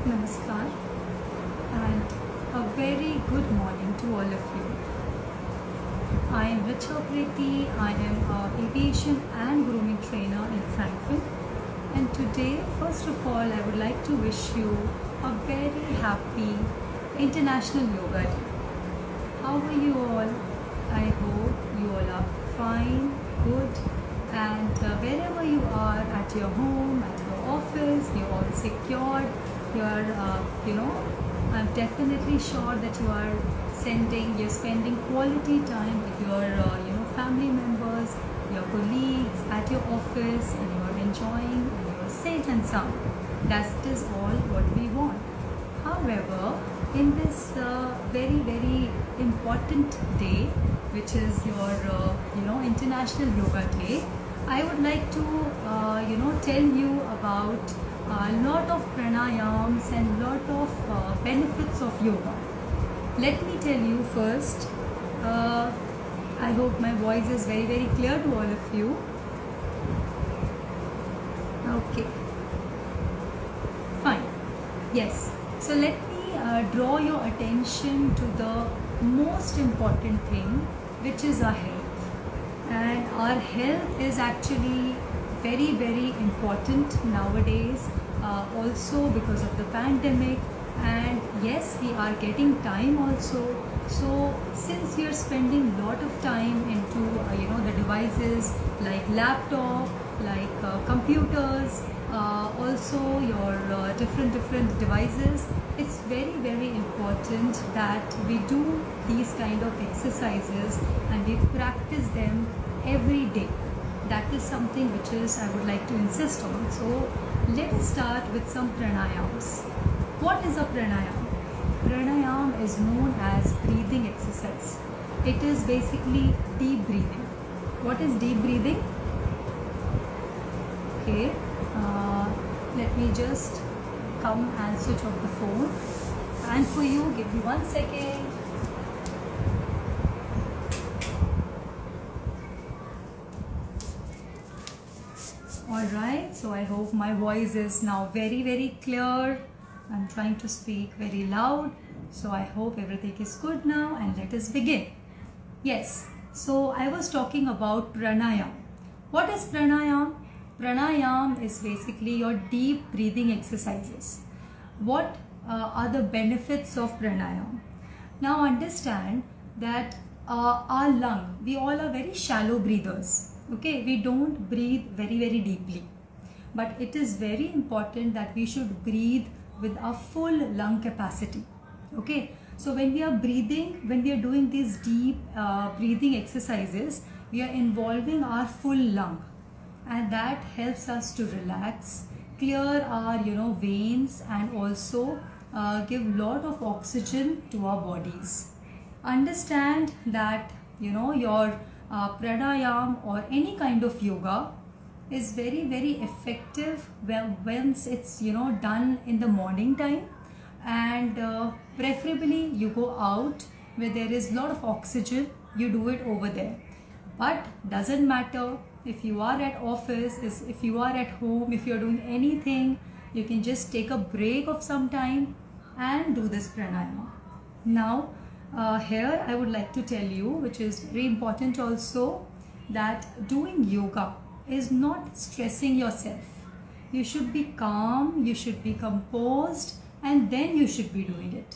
Namaskar and a very good morning to all of you. I am Richa Preti. I am an aviation and grooming trainer in Frankfurt. And today, first of all, I would like to wish you a very happy International Yoga Day. How are you all? I hope you all are fine, good, and wherever you are, at your home, at your office, you're all secured. I'm definitely sure that you're spending quality time with your, family members, your colleagues at your office, and you're enjoying and you're safe and sound. That is all what we want. However, in this very, very important day, which is your, International Yoga Day, I would like to, tell you about a lot of pranayams and lot of benefits of yoga. Let me tell you first, I hope my voice is very, very clear to all of you. Okay, fine. Yes, so let me draw your attention to the most important thing, which is our health. And our health is actually very, very important nowadays, also because of the pandemic. And yes, we are getting time also. So since you're spending a lot of time into the devices like laptop, like computers, also your different devices, it's very, very important that we do these kind of exercises and we practice them every day. That is something which is I would like to insist on. So let us start with some pranayams. What is a pranayam? Pranayam is known as breathing exercise. It is basically deep breathing. What is deep breathing? Okay, let me just come and switch off the phone. And for you, give me 1 second. Alright, so I hope my voice is now very, very clear. I'm trying to speak very loud. So I hope everything is good now and let us begin. Yes, so I was talking about pranayam. What is pranayam? Pranayam is basically your deep breathing exercises. What are the benefits of pranayam? Now understand that our lung, we all are very shallow breathers. Okay, we don't breathe very, very deeply. But it is very important that we should breathe with a full lung capacity. Okay, so when we are breathing, when we are doing these deep breathing exercises, we are involving our full lung, and that helps us to relax, clear our veins, and also give lot of oxygen to our bodies. Understand that your pranayam or any kind of yoga is very, very effective once it's done in the morning time, and preferably you go out where there is a lot of oxygen. You do it over there. But doesn't matter if you are at office, if you are at home, if you're doing anything, you can just take a break of some time and do this pranayama. Now here I would like to tell you, which is very important also, that doing yoga is not stressing yourself. You should be calm, you should be composed, and then you should be doing it.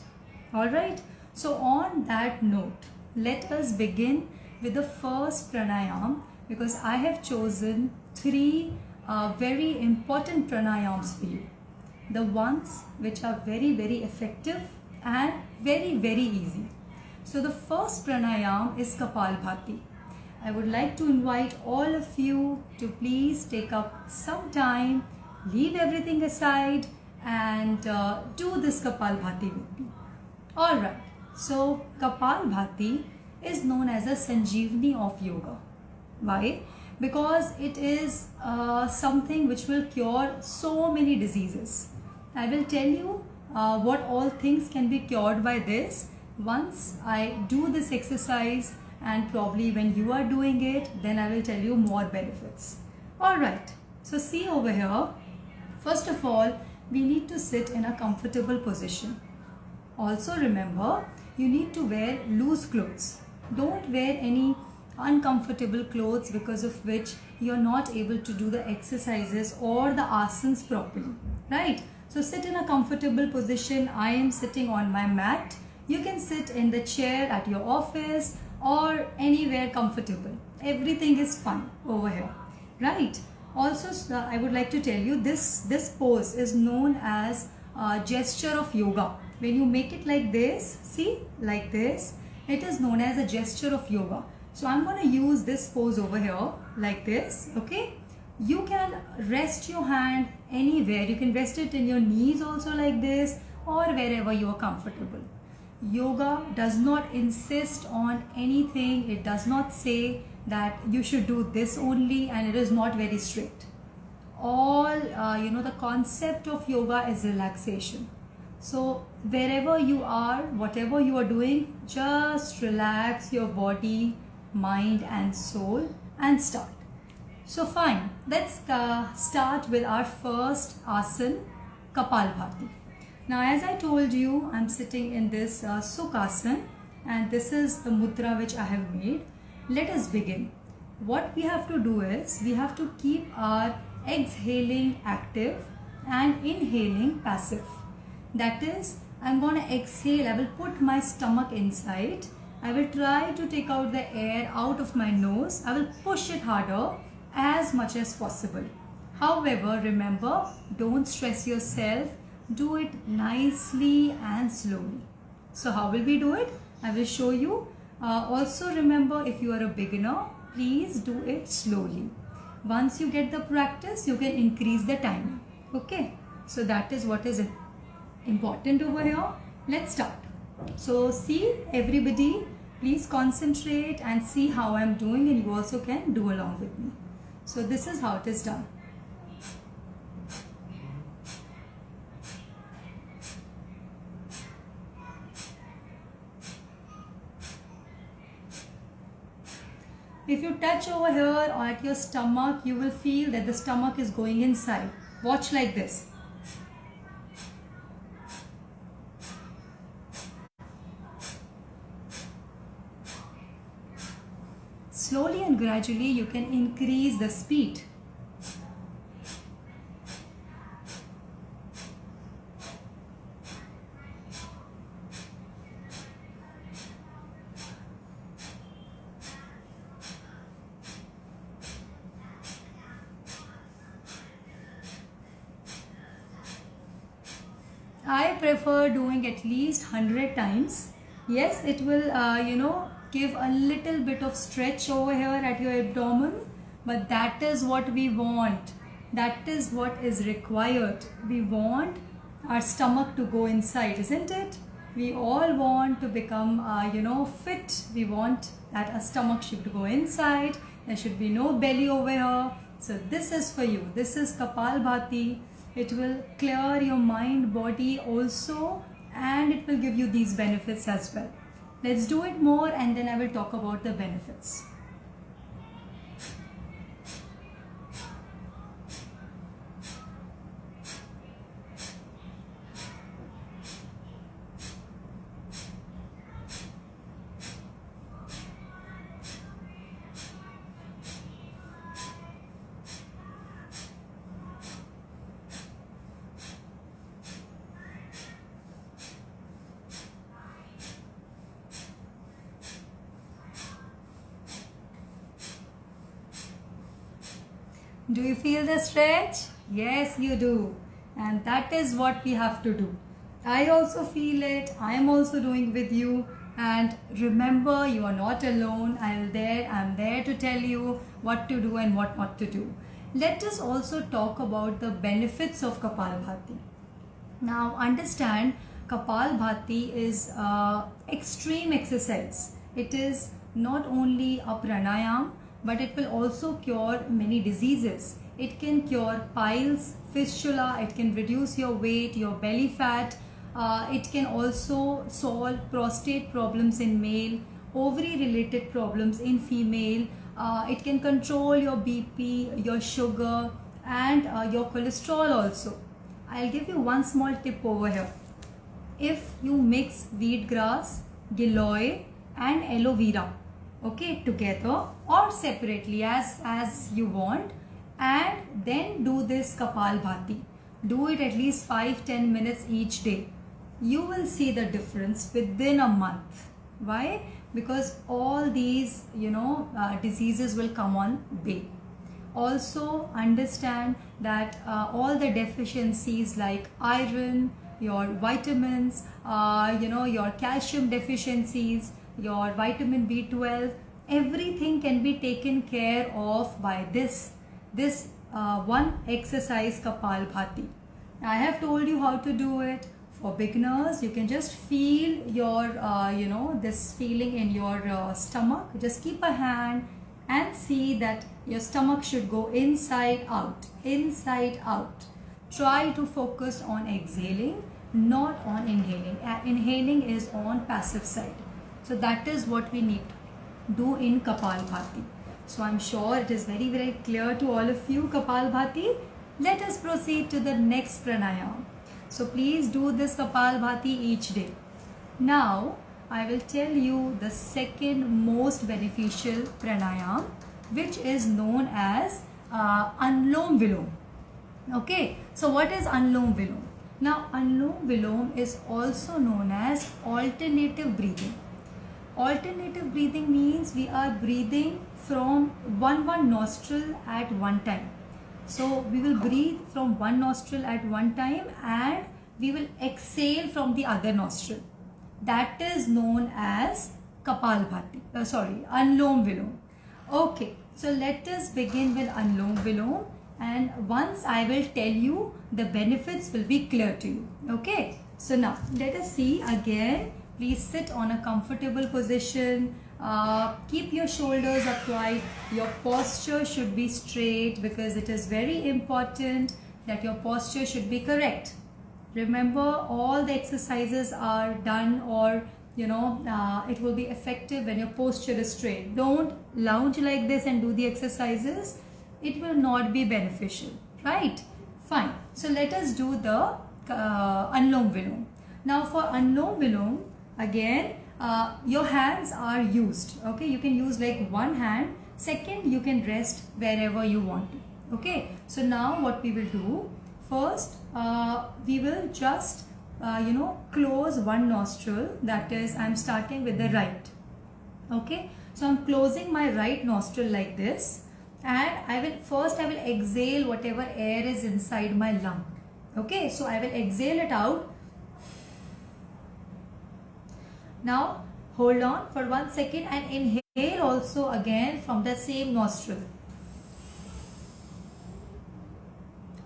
Alright, so on that note, let us begin with the first pranayam, because I have chosen three very important pranayams for you. The ones which are very, very effective and very, very easy. So the first pranayam is Kapalbhati. I would like to invite all of you to please take up some time, leave everything aside, and do this Kapalbhati with me. Alright, so Kapalbhati is known as a Sanjeevani of yoga. Why? Because it is something which will cure so many diseases. I will tell you what all things can be cured by this once I do this exercise, and probably when you are doing it, then I will tell you more benefits. Alright, so see over here. First of all, we need to sit in a comfortable position. Also remember, you need to wear loose clothes. Don't wear any uncomfortable clothes because of which you're not able to do the exercises or the asanas properly, right? So sit in a comfortable position. I am sitting on my mat. You can sit in the chair at your office or anywhere comfortable. Everything is fine over here, right? Also, I would like to tell you this pose is known as gesture of yoga. When you make it like this, see, like this, it is known as a gesture of yoga. So I'm going to use this pose over here like this, okay? You can rest your hand anywhere. You can rest it in your knees also like this, or wherever you are comfortable. Yoga does not insist on anything. It does not say that you should do this only, and it is not very strict. All, the concept of yoga is relaxation. So wherever you are, whatever you are doing, just relax your body, mind and soul and start. So fine, let's start with our first asana, Kapalbhati. Now as I told you, I'm sitting in this Sukhasana, and this is the mudra which I have made. Let us begin. What we have to do is, we have to keep our exhaling active and inhaling passive. That is, I'm going to exhale. I will put my stomach inside. I will try to take out the air out of my nose. I will push it harder as much as possible. However, remember, don't stress yourself. Do it nicely and slowly. So how will we do it? I will show you. Also remember, if you are a beginner, please do it slowly. Once you get the practice, you can increase the timing. Okay, so that is what is important over here. Let's start. So see, everybody, please concentrate and see how I am doing, and you also can do along with me. So this is how it is done. If you touch over here or at your stomach, you will feel that the stomach is going inside. Watch like this. Slowly and gradually you can increase the speed. I prefer doing at least 100 times. Yes, it will, give a little bit of stretch over here at your abdomen, but that is what we want. That is what is required. We want our stomach to go inside, isn't it? We all want to become, fit. We want that our stomach should go inside. There should be no belly over here. So this is for you. This is Kapalbhati. It will clear your mind, body also, and it will give you these benefits as well. Let's do it more, and then I will talk about the benefits. Do you feel the stretch? Yes, you do. And that is what we have to do. I also feel it. I am also doing with you. And remember, you are not alone. I'm there to tell you what to do and what not to do. Let us also talk about the benefits of Kapalbhati. Now understand, Kapalbhati is extreme exercise. It is not only a pranayam, but it will also cure many diseases. It can cure piles, fistula, it can reduce your weight, your belly fat. It can also solve prostate problems in male, ovary related problems in female. It can control your BP, your sugar and your cholesterol also. I'll give you one small tip over here. If you mix wheatgrass, giloy and aloe vera, okay, together or separately as you want, and then do this Kapalbhati. Do it at least 5-10 minutes each day. You will see the difference within a month. Why? Because all these diseases will come on bay. Also understand that all the deficiencies like iron, your vitamins, your calcium deficiencies, your vitamin B12, everything can be taken care of by this one exercise, Kapalbhati. I have told you how to do it. For beginners, you can just feel your this feeling in your stomach. Just keep a hand and see that your stomach should go inside out, inside out. Try to focus on exhaling, not on inhaling. Inhaling is on passive side. So that is what we need to do in Kapalbhati. So I'm sure it is very, very clear to all of you, Kapalbhati. Let us proceed to the next pranayam. So please do this Kapalbhati each day. Now I will tell you the second most beneficial pranayam, which is known as Anulom Vilom. Okay, so what is Anulom Vilom? Now Anulom Vilom is also known as alternative breathing. Alternative breathing means we are breathing from one nostril at one time. So we will breathe from one nostril at one time and we will exhale from the other nostril. That is known as Kapalbhati. Anulom Vilom. Okay, so let us begin with Anulom Vilom, and once I will tell you, the benefits will be clear to you. Okay, so now let us see again. Please sit on a comfortable position. Keep your shoulders upright. Your posture should be straight because it is very important that your posture should be correct. Remember, all the exercises are done, or it will be effective when your posture is straight. Don't lounge like this and do the exercises. It will not be beneficial, right? Fine. So let us do the Anulom Vilom. Now for Anulom Vilom, again, your hands are used. Okay, you can use like one hand. Second, you can rest wherever you want to. Okay, so now what we will do, first we will just close one nostril. That is, I'm starting with the right. Okay, so I'm closing my right nostril like this, and I will exhale whatever air is inside my lung. Okay, so I will exhale it out. Now hold on for 1 second and inhale also again from the same nostril.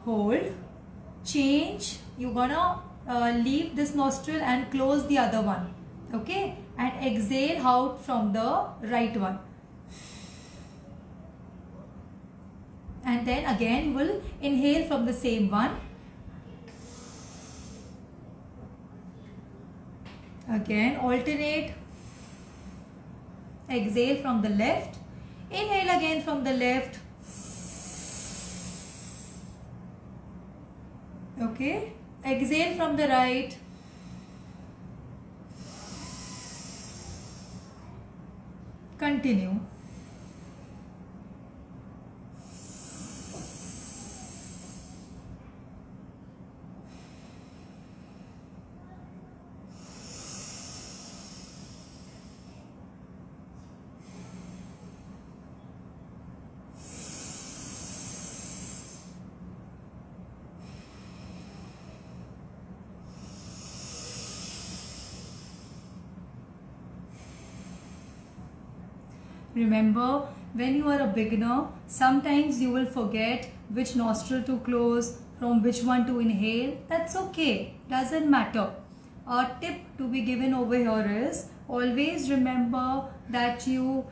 Hold, change, you're gonna leave this nostril and close the other one. Okay, and exhale out from the right one. And then again we'll inhale from the same one. Again alternate. Exhale from the left. Inhale again from the left. Okay. Exhale from the right. Continue. Remember, when you are a beginner, sometimes you will forget which nostril to close, from which one to inhale. That's okay, doesn't matter. A tip to be given over here is, always remember that you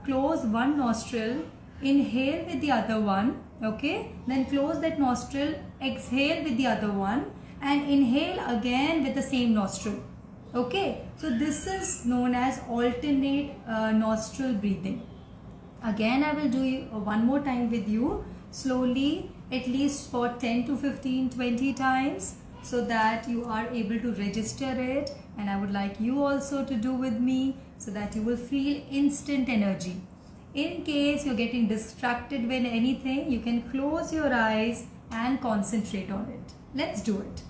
close one nostril, inhale with the other one, okay, then close that nostril, exhale with the other one, and inhale again with the same nostril. Okay, so this is known as alternate nostril breathing. Again, I will do one more time with you. Slowly at least for 10 to 15, 20 times, so that you are able to register it, and I would like you also to do with me so that you will feel instant energy. In case you're getting distracted when anything, you can close your eyes and concentrate on it. Let's do it.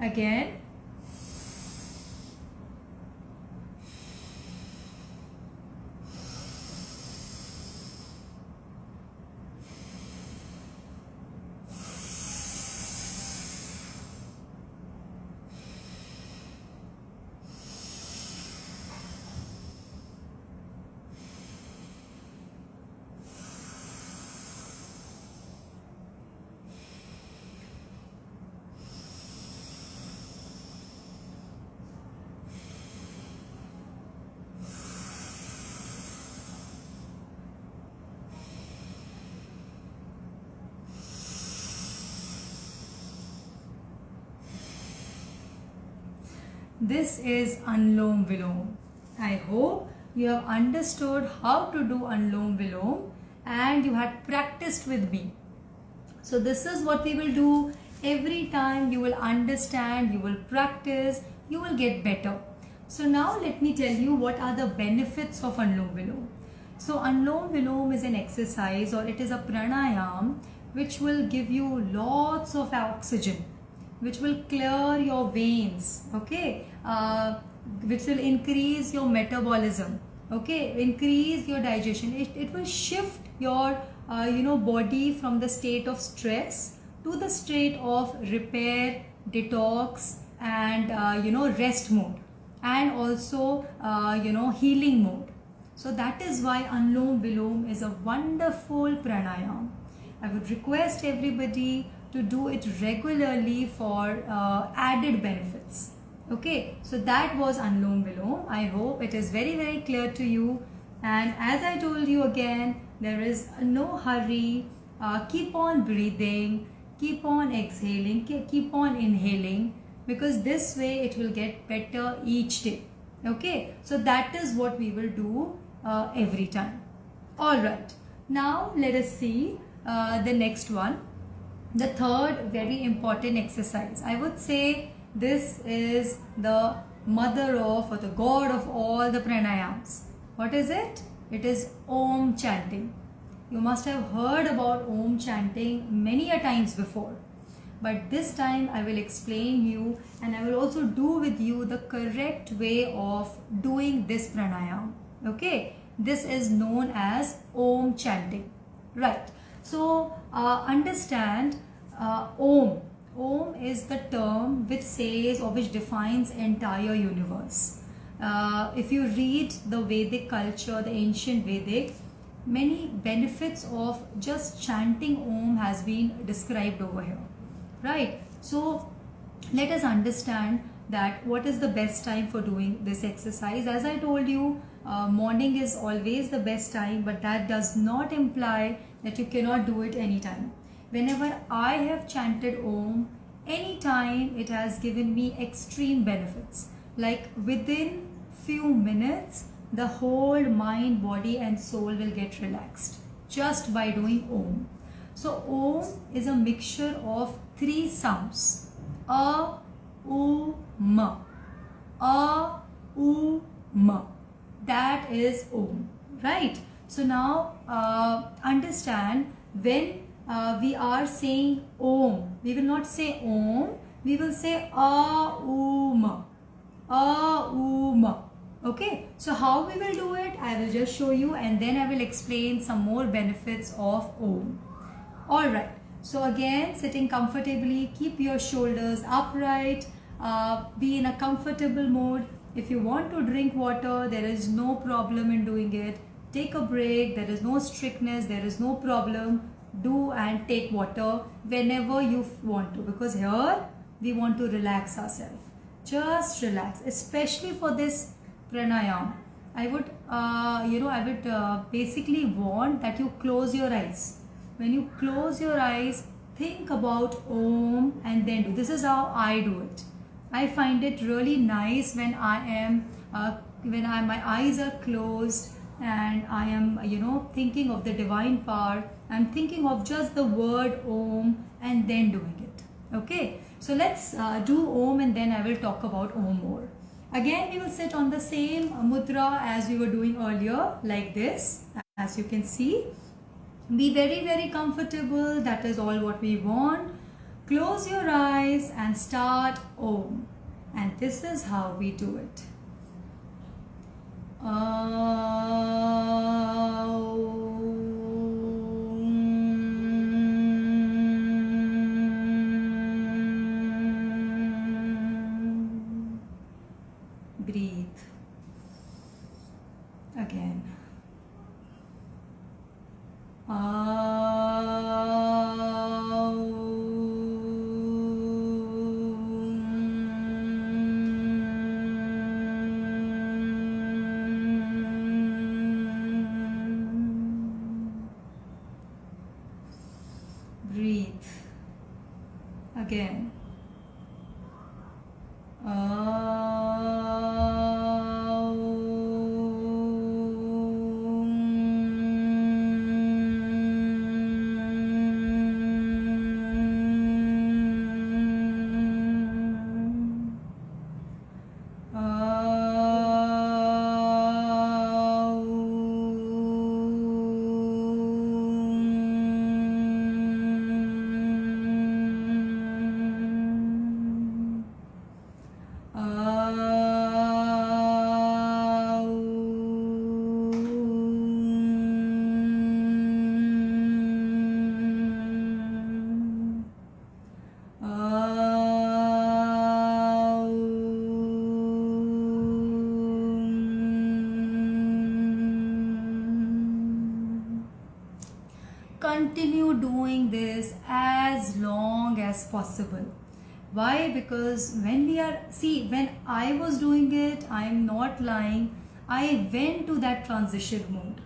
Again. This is Anulom Vilom. I hope you have understood how to do Anulom Vilom and you had practiced with me. So this is what we will do every time. You will understand, you will practice, you will get better. So now let me tell you what are the benefits of Anulom Vilom. So Anulom Vilom is an exercise, or it is a pranayam which will give you lots of oxygen, which will clear your veins, okay, which will increase your metabolism, okay, increase your digestion. It will shift your body from the state of stress to the state of repair, detox, and rest mode, and also healing mode. So that is why Anulom Vilom is a wonderful pranayam. I would request everybody to do it regularly for added benefits. Okay, so that was Anulom Vilom. I hope it is very, very clear to you. And as I told you again, there is no hurry. Keep on breathing, keep on exhaling, keep on inhaling, because this way it will get better each day. Okay, so that is what we will do every time. Alright, now let us see the next one. The third very important exercise. I would say this is the mother of, or the god of all the pranayams. What is it? It is Om chanting. You must have heard about Om chanting many a times before. But this time I will explain you, and I will also do with you the correct way of doing this pranayam. Okay, this is known as Om chanting. Right. So understand Om. Om is the term which says, or which defines entire universe. If you read the Vedic culture, the ancient Vedic, many benefits of just chanting Om has been described over here. Right. So let us understand that what is the best time for doing this exercise. As I told you, morning is always the best time, but that does not imply that you cannot do it anytime. Whenever I have chanted Om, anytime it has given me extreme benefits. Like within few minutes, the whole mind, body and soul will get relaxed just by doing Om. So Om is a mixture of three sounds. A, U, Ma. A, U, Ma. That is Om, right? So now understand, when we are saying Om, we will not say Om, we will say A, U, Ma. A, U, Ma. Okay, so how we will do it, I will just show you, and then I will explain some more benefits of Om. Alright, so again, sitting comfortably, keep your shoulders upright, be in a comfortable mode. If you want to drink water, there is no problem in doing it. Take a break, there is no strictness, there is no problem. Do and take water whenever you want to, because here we want to relax ourselves. Just relax, especially for this pranayam. I would basically want that you close your eyes. When you close your eyes, think about Om and then do. This is how I do it. I find it really nice when my eyes are closed and I am, thinking of the divine power. I'm thinking of just the word Om and then doing it. Okay, so let's do Om and then I will talk about Om more. Again, we will sit on the same mudra as we were doing earlier, like this, as you can see. Be very, very comfortable. That is all what we want. Close your eyes and start Om. And this is how we do it. Breathe. Again. Breathe. Again. Continue doing this as long as possible. Why? Because when I was doing it, I am not lying, I went to that transition mode.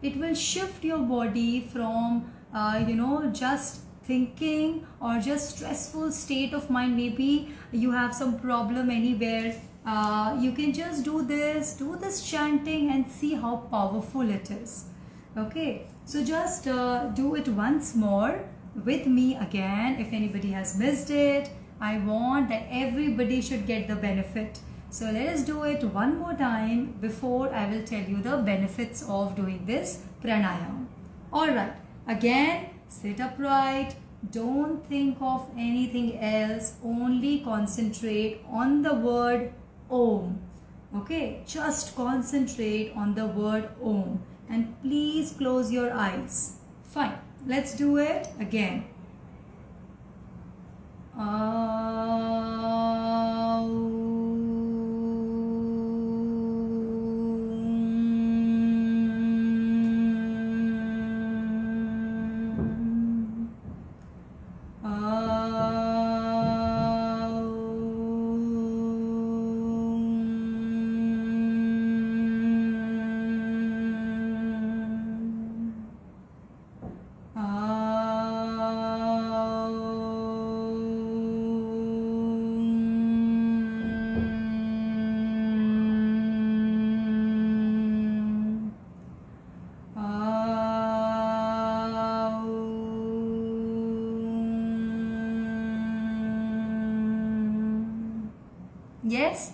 It will shift your body from just thinking or just stressful state of mind. Maybe you have some problem anywhere, you can just do this chanting and see how powerful it is. Okay, so just do it once more with me again. If anybody has missed it, I want that everybody should get the benefit. So let us do it one more time before I will tell you the benefits of doing this pranayam. Alright, again, sit upright. Don't think of anything else. Only concentrate on the word Om. Okay, just concentrate on the word Om. And please close your eyes. Fine, let's do it again. Yes?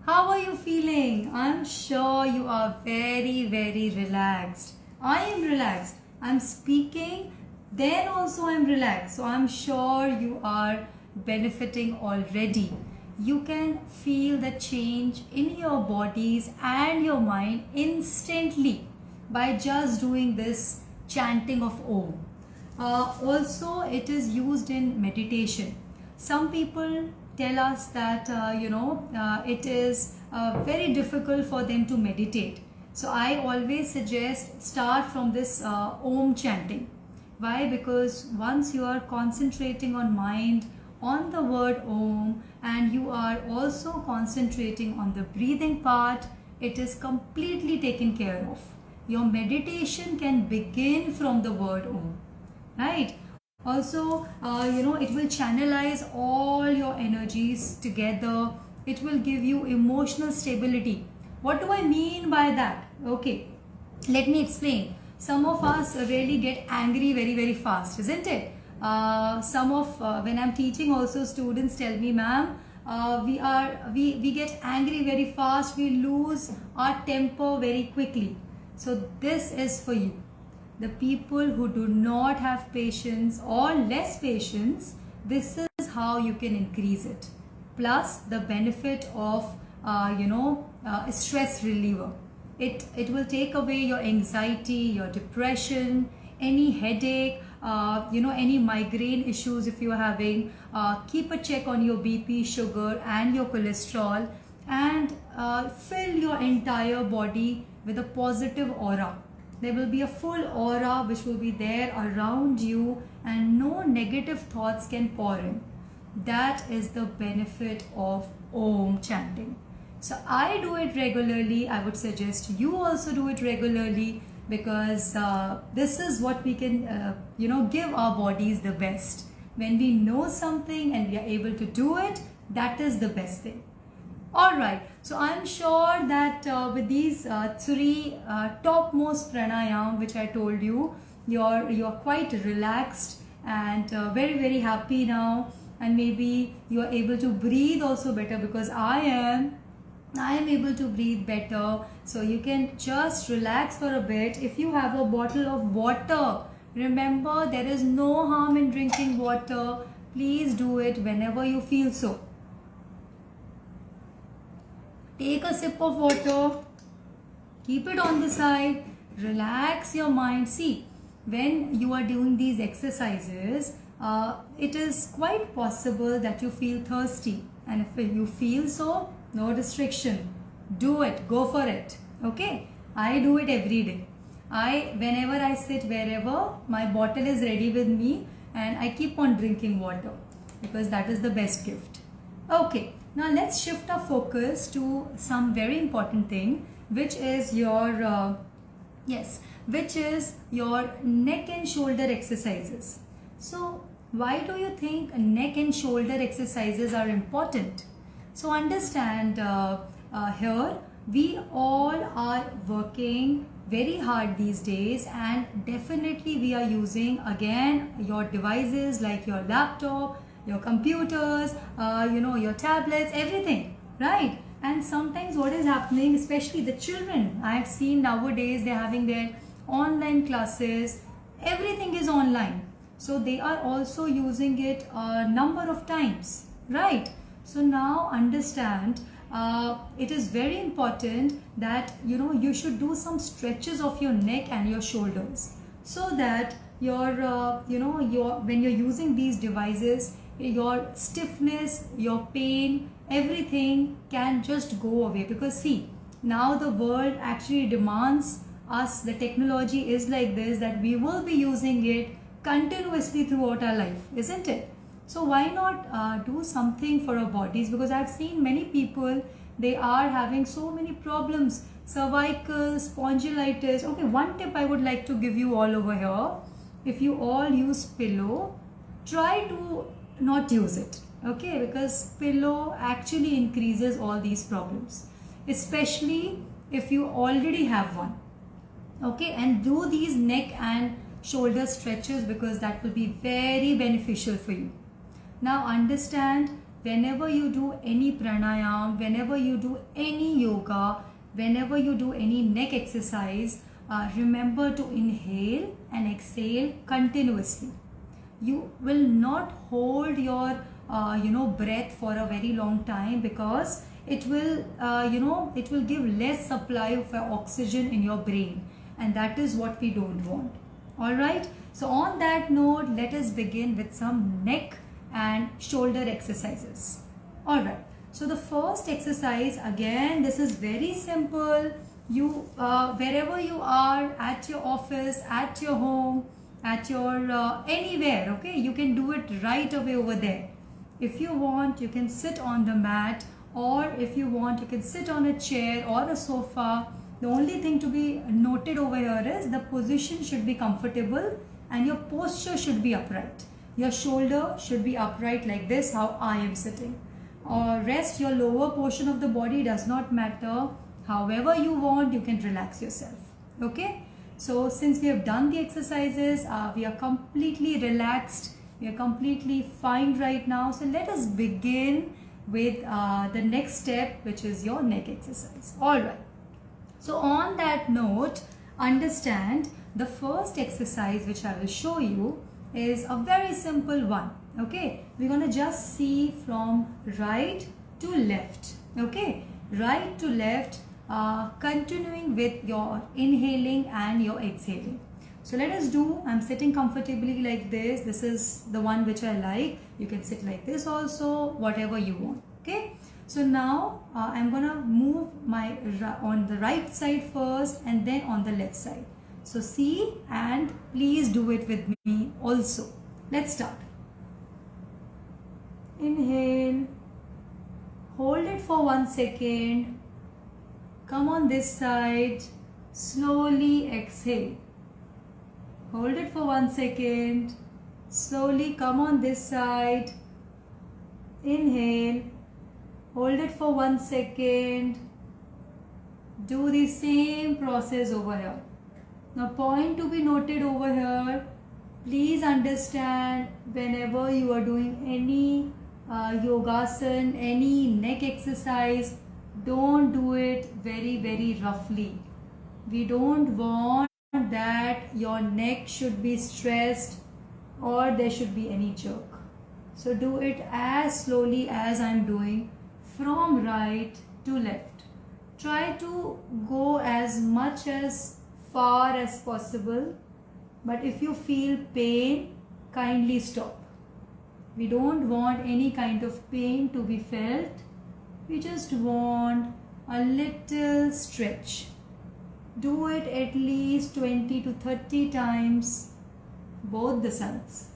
How are you feeling? I'm sure you are very, very relaxed. I am relaxed. I'm speaking, then also I'm relaxed. So I'm sure you are benefiting already. You can feel the change in your bodies and your mind instantly by just doing this chanting of Om. Also, it is used in meditation. Some people tell us that it is very difficult for them to meditate. So I always suggest start from this Om chanting. Why? Because once you are concentrating on mind, on the word Om, and you are also concentrating on the breathing part, it is completely taken care of. Your meditation can begin from the word Om, right? Also, it will channelize all your energies together. It will give you emotional stability. What do I mean by that? Okay, Let me explain. Some of us really get angry very, very fast, isn't it? When I'm teaching, also students tell me, ma'am, we get angry very fast. We lose our temper very quickly. So this is for you. The people who do not have patience or less patience, this is how you can increase it. Plus the benefit of stress reliever. It will take away your anxiety, your depression, any headache, any migraine issues if you're having. Keep a check on your BP, sugar and your cholesterol, and fill your entire body with a positive aura. There will be a full aura which will be there around you, and no negative thoughts can pour in. That is the benefit of Om chanting. So I do it regularly. I would suggest you also do it regularly, because this is what we can give our bodies the best. When we know something and we are able to do it, that is the best thing. Alright, so I'm sure that with these three topmost pranayam which I told you, you're quite relaxed and very, very happy now, and maybe you're able to breathe also better, because I am able to breathe better. So you can just relax for a bit. If you have a bottle of water, remember there is no harm in drinking water. Please do it whenever you feel so. Take a sip of water, keep it on the side, relax your mind. See, when you are doing these exercises, it is quite possible that you feel thirsty, and if you feel so, no restriction, do it, go for it. Okay, I do it every day. Whenever I sit, wherever, my bottle is ready with me, and I keep on drinking water, because that is the best gift. Okay, now let's shift our focus to some very important thing, which is your neck and shoulder exercises. So why do you think neck and shoulder exercises are important? So understand, here we all are working very hard these days, and definitely we are using again your devices like your laptop, your computers, your tablets, everything, right? And sometimes what is happening, especially the children, I have seen nowadays they're having their online classes, everything is online. So they are also using it a number of times, right? So now understand, it is very important that you should do some stretches of your neck and your shoulders, so that when you're using these devices, your stiffness, your pain, everything can just go away. Because see, now the world actually demands us, the technology is like this, that we will be using it continuously throughout our life, isn't it? So why not do something for our bodies? Because I've seen many people, they are having so many problems, cervical, spondylitis. Okay, one tip I would like to give you all over here: if you all use pillow, try to not use it, okay? Because pillow actually increases all these problems, especially if you already have one, okay? And do these neck and shoulder stretches, because that will be very beneficial for you. Now understand, whenever you do any pranayam, whenever you do any yoga, whenever you do any neck exercise, remember to inhale and exhale continuously. You will not hold your breath for a very long time, because it will it will give less supply of oxygen in your brain, and that is what we don't want. All right, so on that note, let us begin with some neck and shoulder exercises. All right, so the first exercise, again, this is very simple. You wherever you are, at your office, at your home, at your anywhere, okay, you can do it right away over there. If you want, you can sit on the mat, or if you want, you can sit on a chair or a sofa. The only thing to be noted over here is the position should be comfortable and your posture should be upright. Your shoulder should be upright like this, how I am sitting. Or rest, your lower portion of the body does not matter. However you want, you can relax yourself. Okay, so since we have done the exercises, we are completely relaxed, we are completely fine right now. So let us begin with the next step, which is your neck exercise. All right. So on that note, understand the first exercise which I will show you is a very simple one. Okay, we're going to just see from right to left. Okay, right to left, continuing with your inhaling and your exhaling. So let us do, I'm sitting comfortably like this. This is the one which I like. You can sit like this also, whatever you want. Okay. So now I'm gonna move my on the right side first and then on the left side. So see, and please do it with me also. Let's start. Inhale, hold it for 1 second. Come on this side, slowly exhale. Hold it for 1 second. Slowly come on this side. Inhale. Hold it for 1 second. Do the same process over here. Now point to be noted over here. Please understand, whenever you are doing any yogasan, any neck exercise, don't do it very roughly. We don't want that your neck should be stressed or there should be any jerk. So do it as slowly as I'm doing, from right to left. Try to go as much as far as possible, but if you feel pain, kindly stop. We don't want any kind of pain to be felt. We just want a little stretch. Do it at least 20 to 30 times, both the sides.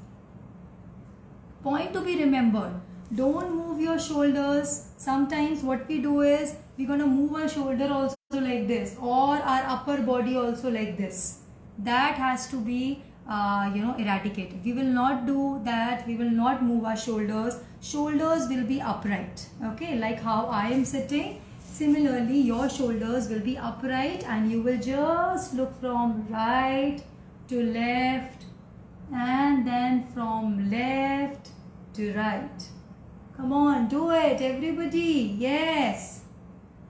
Point to be remembered, don't move your shoulders. Sometimes what we do is we're going to move our shoulder also like this, or our upper body also like this. That has to be eradicated. We will not do that. We will not move our shoulders. Shoulders will be upright. Okay, like how I am sitting. Similarly, your shoulders will be upright and you will just look from right to left and then from left to right. Come on, do it, everybody. Yes,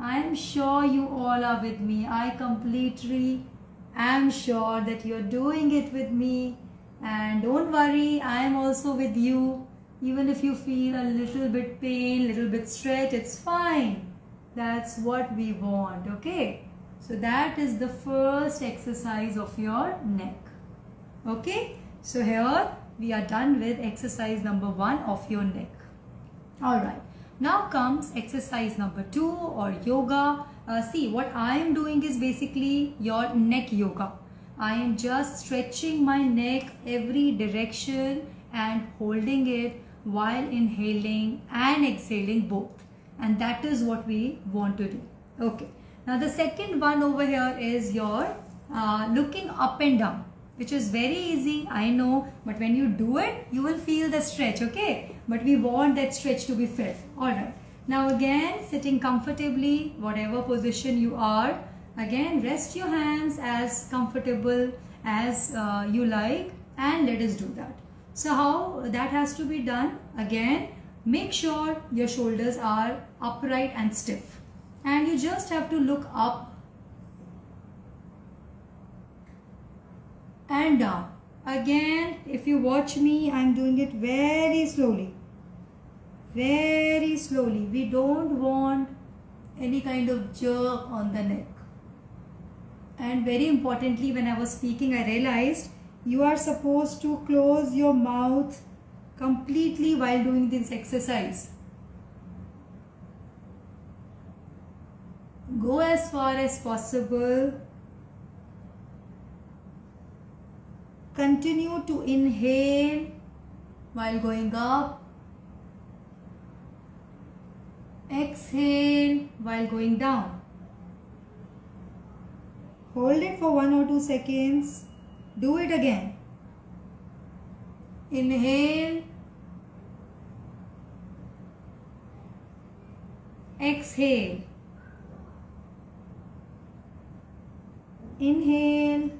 I am sure you all are with me. I completely am sure that you're doing it with me. And don't worry, I am also with you. Even if you feel a little bit pain, little bit stretch, it's fine. That's what we want, okay? So that is the first exercise of your neck. Okay, so here we are done with exercise number 1 of your neck. Alright, now comes exercise number 2 or yoga. See, what I am doing is basically your neck yoga. I am just stretching my neck every direction and holding it while inhaling and exhaling both. And that is what we want to do. Okay. Now the second one over here is your looking up and down, which is very easy, I know, but when you do it, you will feel the stretch, okay? But we want that stretch to be felt. Alright. Now again, sitting comfortably, whatever position you are, again, rest your hands as comfortable as you like and let us do that. So how that has to be done? Again, make sure your shoulders are upright and stiff. And you just have to look up and down. Again, if you watch me, I'm doing it very slowly. Very slowly. We don't want any kind of jerk on the neck. And very importantly, when I was speaking, I realized you are supposed to close your mouth completely while doing this exercise. Go as far as possible. Continue to inhale while going up. Exhale while going down. Hold it for 1 or 2 seconds. Do it again. Inhale. Exhale. Inhale.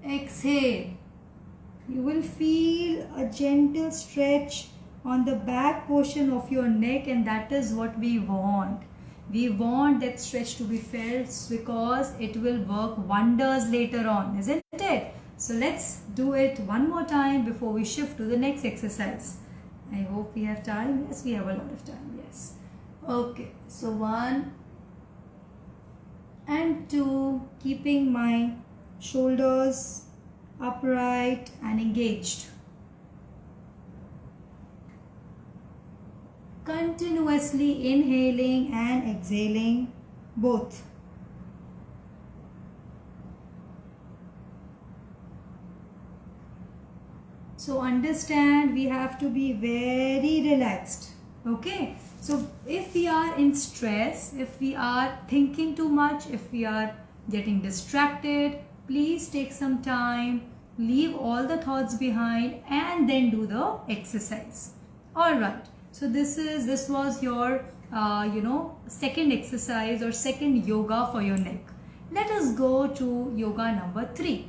Exhale. You will feel a gentle stretch on the back portion of your neck, and that is what we want. We want that stretch to be felt because it will work wonders later on, isn't it? So let's do it one more time before we shift to the next exercise. I hope we have time. Yes, we have a lot of time. Yes. Okay. So 1 and 2, keeping my shoulders upright and engaged. Continuously inhaling and exhaling both. So understand, we have to be very relaxed. Okay. So if we are in stress, if we are thinking too much, if we are getting distracted, please take some time, leave all the thoughts behind, and then do the exercise. All right. So this was your second exercise or second yoga for your neck. Let us go to yoga number 3.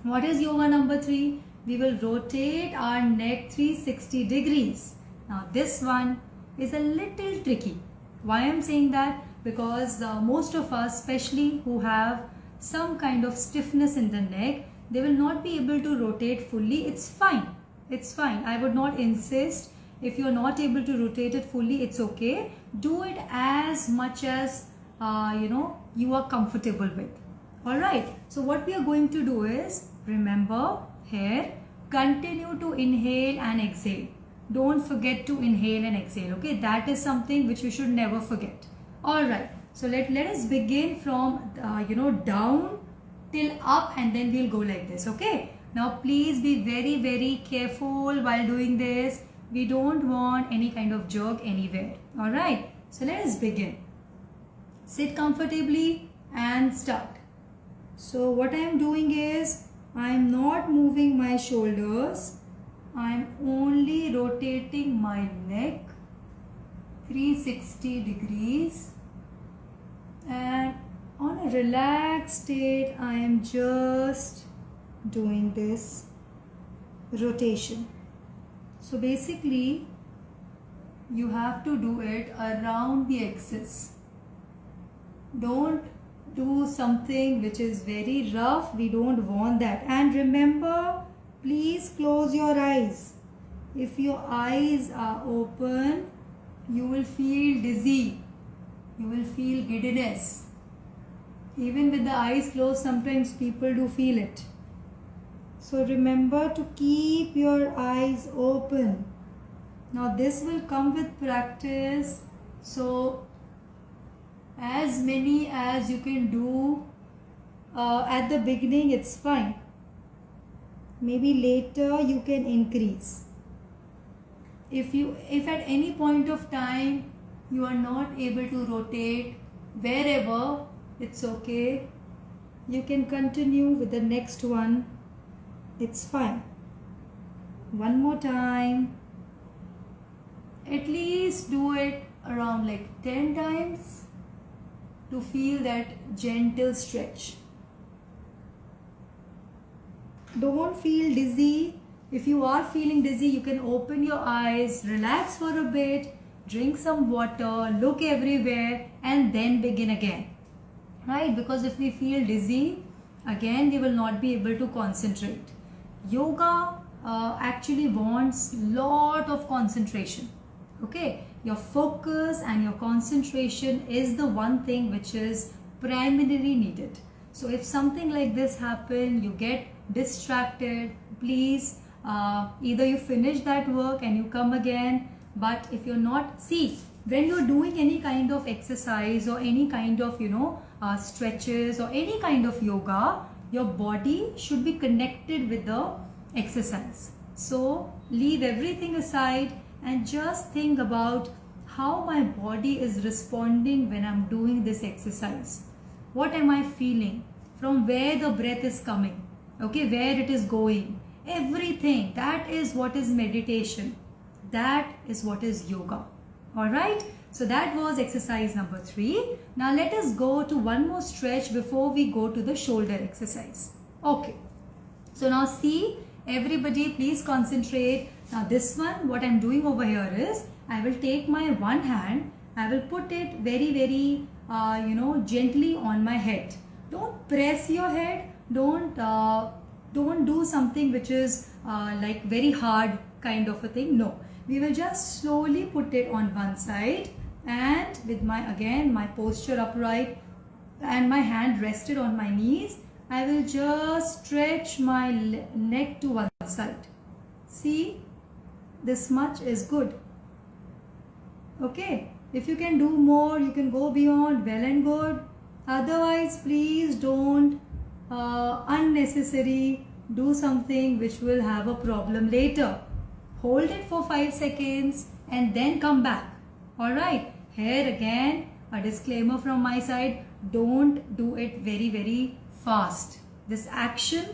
What is yoga number 3? We will rotate our neck 360 degrees. Now this one is a little tricky. Why I am saying that? Because most of us, especially who have some kind of stiffness in the neck, they will not be able to rotate fully. It's fine. It's fine. I would not insist. If you are not able to rotate it fully, it's okay. Do it as much as you are comfortable with. Alright. So what we are going to do is, remember here, continue to inhale and exhale. Don't forget to inhale and exhale. Okay. That is something which you should never forget. Alright. So let us begin from down till up, and then we'll go like this. Okay. Now please be very, very careful while doing this. We don't want any kind of jerk anywhere. Alright. So let us begin. Sit comfortably and start. So what I am doing is, I am not moving my shoulders. I am only rotating my neck 360 degrees, and on a relaxed state I am just doing this rotation. So basically you have to do it around the axis. Don't do something which is very rough. We don't want that. And remember, please close your eyes. If your eyes are open, you will feel dizzy. You will feel giddiness. Even with the eyes closed, sometimes people do feel it. So remember to keep your eyes open. Now this will come with practice. So as many as you can do at the beginning, it's fine. Maybe later you can increase. If at any point of time you are not able to rotate wherever, it's okay. You can continue with the next one. It's fine. One more time. At least do it around like 10 times to feel that gentle stretch. Don't feel dizzy. If you are feeling dizzy, you can open your eyes, relax for a bit, drink some water, look everywhere, and then begin again. Right? Because if we feel dizzy, again we will not be able to concentrate. Yoga actually wants lot of concentration. Okay, your focus and your concentration is the one thing which is primarily needed. So if something like this happen, you get distracted, please either you finish that work and you come again. But if you're not, see, when you're doing any kind of exercise or any kind of stretches or any kind of yoga, your body should be connected with the exercise. So leave everything aside and just think about how my body is responding when I'm doing this exercise. What am I feeling? From where the breath is coming? Okay, where it is going? Everything. That is what is meditation. That is what is yoga. Alright, so that was exercise number 3. Now let us go to one more stretch before we go to the shoulder exercise. Okay, so now see, everybody please concentrate. Now this one, what I am doing over here is, I will take my one hand, I will put it very gently on my head. Don't press your head, don't do something which is like very hard kind of a thing. No, we will just slowly put it on one side, and with my posture upright and my hand rested on my knees, I will just stretch my neck to one side. See, this much is good. Okay, if you can do more, you can go beyond, well and good. Otherwise, please don't unnecessary do something which will have a problem later. Hold it for 5 seconds and then come back. Alright, here again a disclaimer from my side, don't do it very fast. This action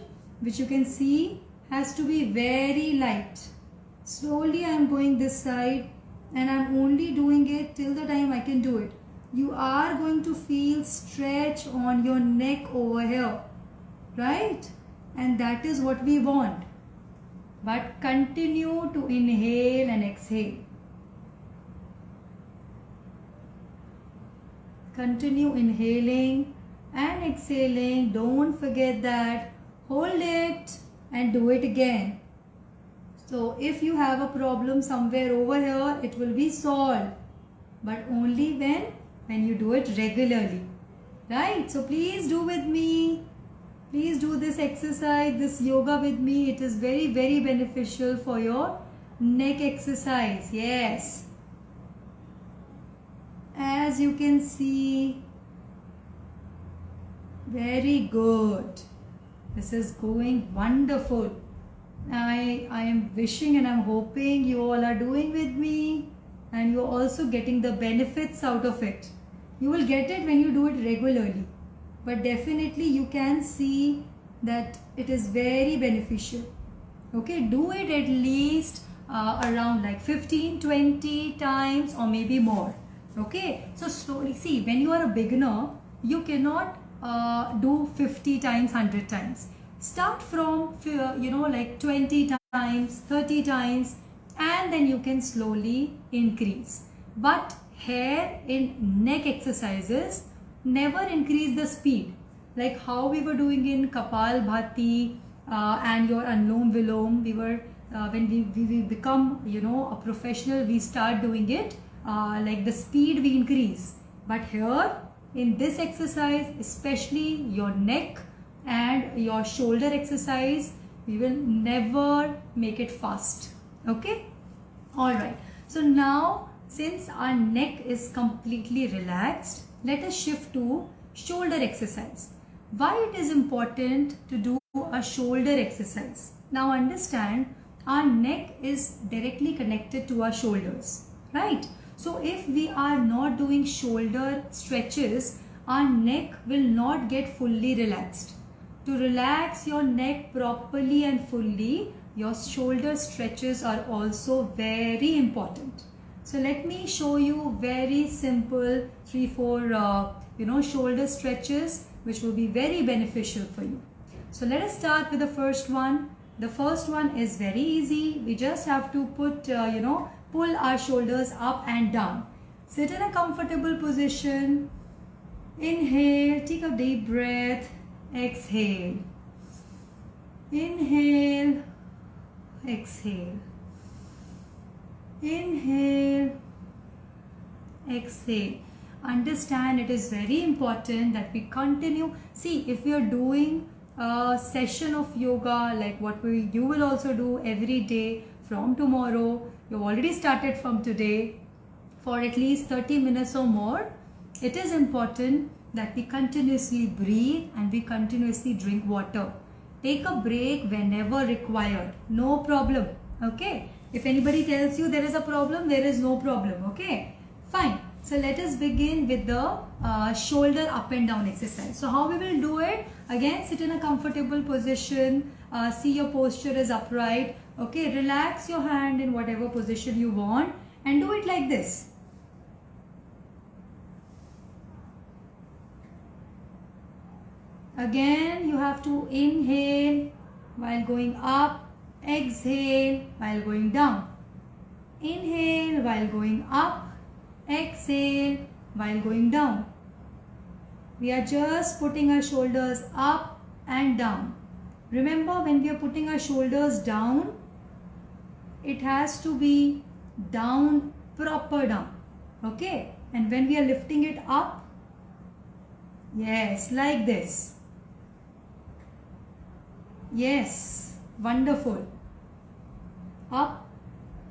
which you can see has to be very light. Slowly I am going this side and I am only doing it till the time I can do it. You are going to feel stretch on your neck over here, right? And that is what we want. But continue to inhale and exhale. Continue inhaling and exhaling. Don't forget that. Hold it and do it again. So if you have a problem somewhere over here, it will be solved. But only when you do it regularly. Right? So please do with me. Please do this exercise, this yoga with me. It is very beneficial for your neck exercise. Yes. As you can see, very good. This is going wonderful. I am wishing and I am hoping you all are doing with me and you are also getting the benefits out of it. You will get it when you do it regularly. But definitely you can see that it is very beneficial. Okay, do it at least around like 15-20 times or maybe more. Okay, so slowly, see, when you are a beginner, you cannot do 50 times, 100 times. Start from like 20 times, 30 times, and then you can slowly increase. But here in neck exercises, never increase the speed, like how we were doing in Kapalbhati and your Anulom Vilom. We were when we become a professional, we start doing it like the speed we increase. But here in this exercise, especially your neck and your shoulder exercise, we will never make it fast. Okay, all right. So now, since our neck is completely relaxed, let us shift to shoulder exercise. Why it is important to do a shoulder exercise? Now understand, our neck is directly connected to our shoulders, right? So if we are not doing shoulder stretches, our neck will not get fully relaxed. To relax your neck properly and fully, your shoulder stretches are also very important. So let me show you very simple 3-4 shoulder stretches which will be very beneficial for you. So let us start with the first one. The first one is very easy. We just have to put pull our shoulders up and down. Sit in a comfortable position. Inhale, take a deep breath. Exhale. Inhale. Exhale. Inhale. Exhale. Understand, it is very important that we continue. See, if we are doing a session of yoga like what you will also do every day from tomorrow, you've already started from today, for at least 30 minutes or more, it is important that we continuously breathe and we continuously drink water. Take a break whenever required. No problem. Okay. If anybody tells you there is a problem, there is no problem. Okay. Fine. So let us begin with the shoulder up and down exercise. So how we will do it? Again, sit in a comfortable position. See your posture is upright. Okay. Relax your hand in whatever position you want and do it like this. Again, you have to inhale while going up, exhale while going down. Inhale while going up, exhale while going down. We are just putting our shoulders up and down. Remember, when we are putting our shoulders down, it has to be down, proper down. Okay? And when we are lifting it up, yes, like this. Yes, wonderful. Up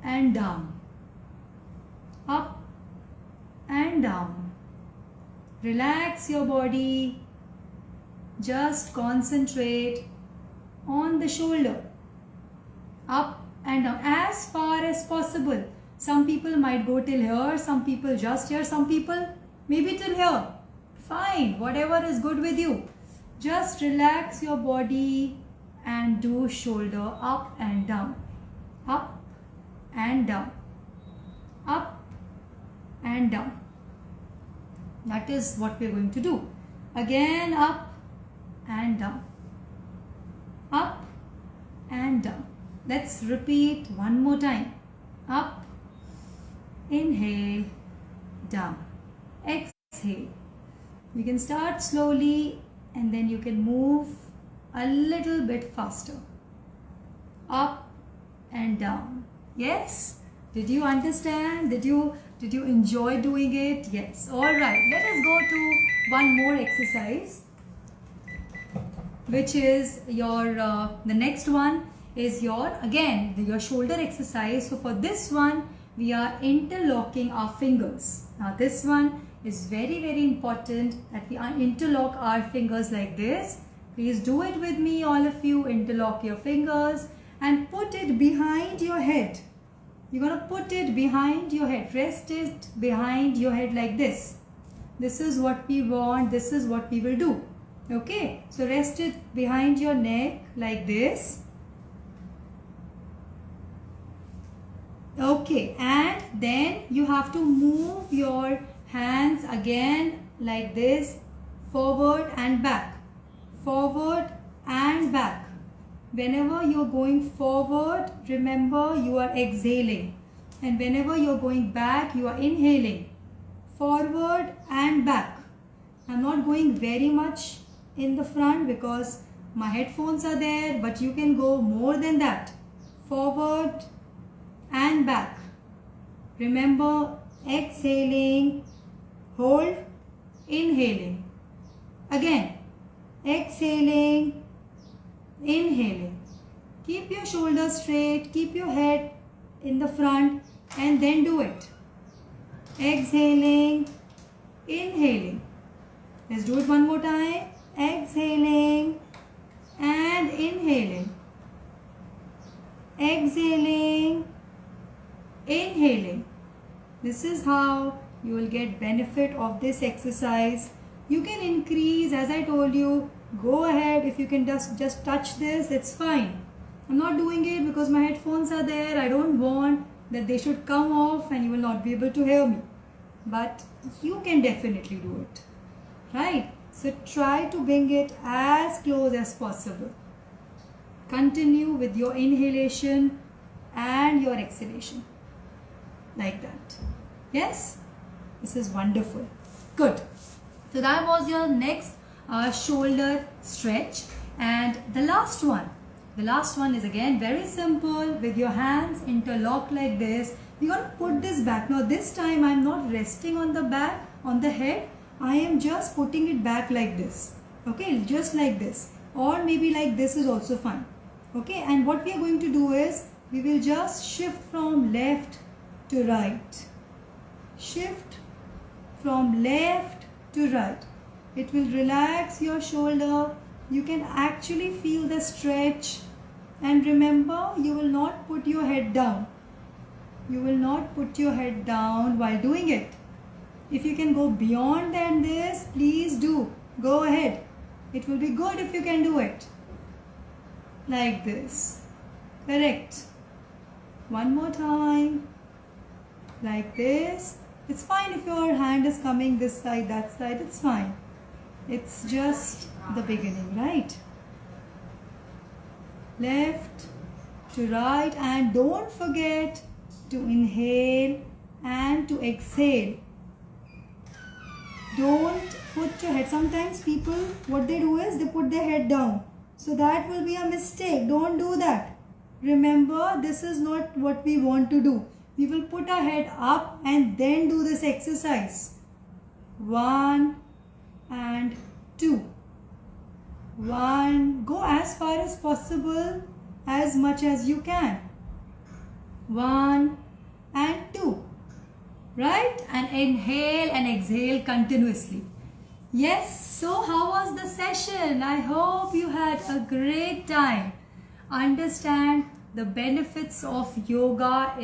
and down. Up and down. Relax your body. Just concentrate on the shoulder. Up and down as far as possible. Some people might go till here, some people just here, some people maybe till here. Fine, whatever is good with you. Just relax your body and do shoulder up and down. Up and down. Up and down. That is what we are going to do. Again, up and down. Up and down. Let's repeat one more time. Up, inhale, down, exhale. You can start slowly and then you can move a little bit faster. Up and down. Yes? Did you understand? Did you enjoy doing it? Yes. Alright, let us go to one more exercise, which is your, the next one is your shoulder exercise. So for this one, we are interlocking our fingers. Now this one is very, very important that we interlock our fingers like this. Please do it with me, all of you. Interlock your fingers and put it behind your head. You're going to put it behind your head. Rest it behind your head like this. This is what we want. This is what we will do. Okay. So rest it behind your neck like this. Okay. And then you have to move your hands again like this. Forward and back. Forward and back. Whenever you are going forward, remember you are exhaling. And whenever you are going back, you are inhaling. Forward and back. I am not going very much in the front because my headphones are there, but you can go more than that. Forward and back. Remember, exhaling, hold, inhaling. Again, exhaling, inhaling. Keep your shoulders straight, keep your head in the front and then do it. Exhaling, inhaling. Let's do it one more time. Exhaling and inhaling. Exhaling, inhaling. This is how you will get benefit of this exercise. You can increase, as I told you. Go ahead, if you can just touch this, it's fine. I'm not doing it because my headphones are there. I don't want that they should come off and you will not be able to hear me. But you can definitely do it. Right? So try to bring it as close as possible. Continue with your inhalation and your exhalation. Like that. Yes? This is wonderful. Good. So that was your next shoulder stretch. And the last one is again very simple. With your hands interlocked like this, you're going to put this back. Now this time I'm not resting on the back, on the head. I am just putting it back like this. Okay, just like this. Or maybe like this is also fine. Okay, and what we are going to do is, we will just shift from left to right. Shift from left to right. It will relax your shoulder. You can actually feel the stretch. And remember, you will not put your head down. You will not put your head down while doing it. If you can go beyond than this, please do. Go ahead. It will be good if you can do it. Like this. Correct. One more time. Like this. It's fine if your hand is coming this side, that side. It's fine. It's just the beginning, right? Left to right, and don't forget to inhale and to exhale. Don't put your head. Sometimes people, what they do is they put their head down. So that will be a mistake. Don't do that. Remember, this is not what we want to do. We will put our head up and then do this exercise. 1 and 2. 1. Go as far as possible, as much as you can. 1 and 2. Right? And inhale and exhale continuously. Yes, so how was the session? I hope you had a great time. Understand the benefits of yoga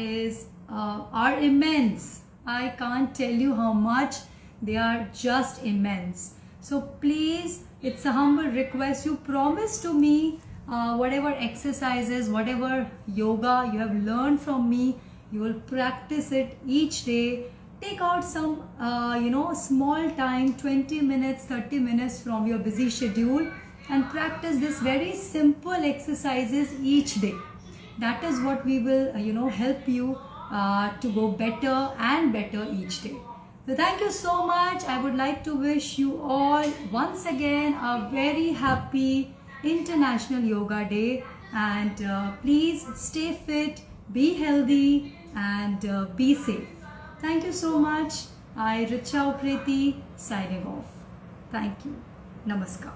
are immense. I can't tell you how much. They are just immense. So please, it's a humble request. You promise to me whatever exercises, whatever yoga you have learned from me, you will practice it each day. Take out some small time, 20 minutes, 30 minutes from your busy schedule, and practice this very simple exercises each day. That is what we will help you to go better and better each day. So thank you so much. I would like to wish you all once again a very happy International Yoga Day, and please stay fit, be healthy, and be safe. Thank you so much. I, Richa Upreti, signing off. Thank you. Namaskar.